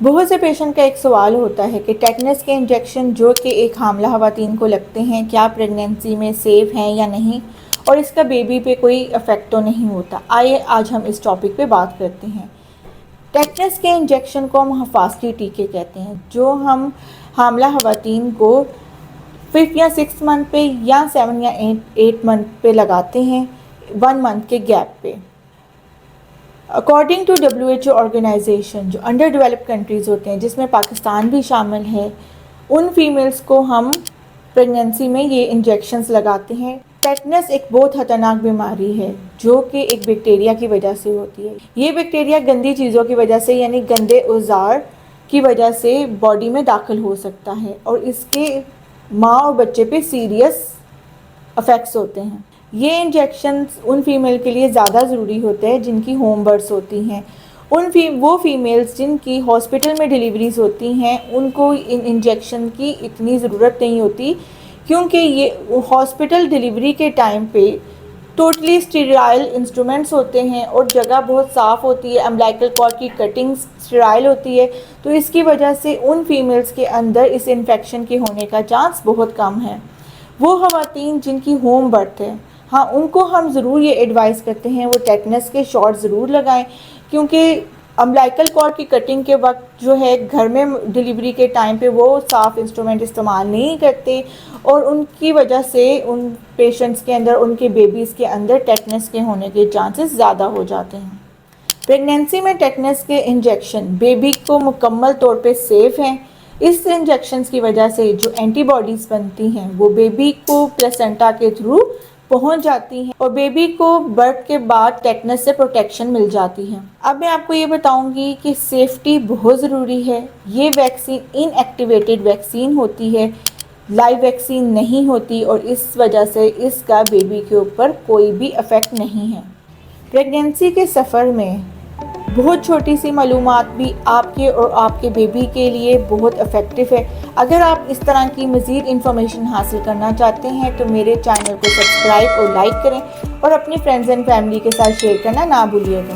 बहुत से पेशेंट का एक सवाल होता है कि टेटनस के इंजेक्शन जो कि एक हामला ख़वातीन को लगते हैं, क्या प्रेगनेंसी में सेफ़ हैं या नहीं, और इसका बेबी पे कोई इफ़ेक्ट तो नहीं होता। आइए आज हम इस टॉपिक पे बात करते हैं। टेटनस के इंजेक्शन को हम हिफाजती टीके कहते हैं, जो हम हामला ख़वातीन को 5 या 6 मंथ पे या 7 या 8 मंथ पे लगाते हैं, 1 मंथ के गैप पे। अकॉर्डिंग टू WHO ऑर्गेनाइजेशन, जो अंडर डेवलप्ड कंट्रीज़ होते हैं जिसमें पाकिस्तान भी शामिल है, उन फीमेल्स को हम प्रेगनेंसी में ये इंजेक्शंस लगाते हैं। टेटनस एक बहुत ख़तरनाक बीमारी है जो कि एक बैक्टीरिया की वजह से होती है। ये बैक्टीरिया गंदी चीज़ों की वजह से, यानी गंदे औजार की वजह से बॉडी में दाखिल हो सकता है और इसके माँ और बच्चे पे सीरियस अफेक्ट्स होते हैं। ये इंजेक्शंस उन फीमेल के लिए ज़्यादा ज़रूरी होते हैं जिनकी होम बर्थ्स होती हैं। वो फीमेल्स जिनकी हॉस्पिटल में डिलीवरीज होती हैं, उनको इन इंजेक्शन की इतनी ज़रूरत नहीं होती, क्योंकि ये हॉस्पिटल डिलीवरी के टाइम पे टोटली स्टेराइल इंस्ट्रूमेंट्स होते हैं और जगह बहुत साफ़ होती है। अम्बिलिकल कॉर्ड की कटिंग स्टेराइल होती है, तो इसकी वजह से उन फीमेल्स के अंदर इस इन्फेक्शन के होने का चांस बहुत कम है। वो ख़वातीन जिनकी होम बर्थ है, हाँ, उनको हम ज़रूर ये एडवाइस करते हैं वो टेटनस के शॉट ज़रूर लगाएं, क्योंकि अम्बिलिकल कॉर्ड की कटिंग के वक्त जो है घर में डिलीवरी के टाइम पे वो साफ़ इंस्ट्रूमेंट इस्तेमाल नहीं करते और उनकी वजह से उन पेशेंट्स के अंदर, उनके बेबीज़ के अंदर टेटनस के होने के चांसेस ज़्यादा हो जाते हैं। प्रेगनेंसी में टेटनस के इंजेक्शन बेबी को मुकम्मल तौर पे सेफ़ हैं। इस इंजेक्शन्स की वजह से जो एंटीबॉडीज़ बनती हैं वो बेबी को प्लेसेंटा के थ्रू पहुंच जाती हैं और बेबी को बर्थ के बाद टेटनस से प्रोटेक्शन मिल जाती है। अब मैं आपको ये बताऊंगी कि सेफ्टी बहुत ज़रूरी है। ये वैक्सीन इनएक्टिवेटेड वैक्सीन होती है, लाइव वैक्सीन नहीं होती और इस वजह से इसका बेबी के ऊपर कोई भी इफ़ेक्ट नहीं है। प्रेगनेंसी के सफ़र में बहुत छोटी सी मालूमात भी आपके और आपके बेबी के लिए बहुत इफ़ेक्टिव है। अगर आप इस तरह की मज़ीद इन्फॉर्मेशन हासिल करना चाहते हैं तो मेरे चैनल को सब्सक्राइब और लाइक करें और अपनी फ्रेंड्स एंड फैमिली के साथ शेयर करना ना भूलिएगा।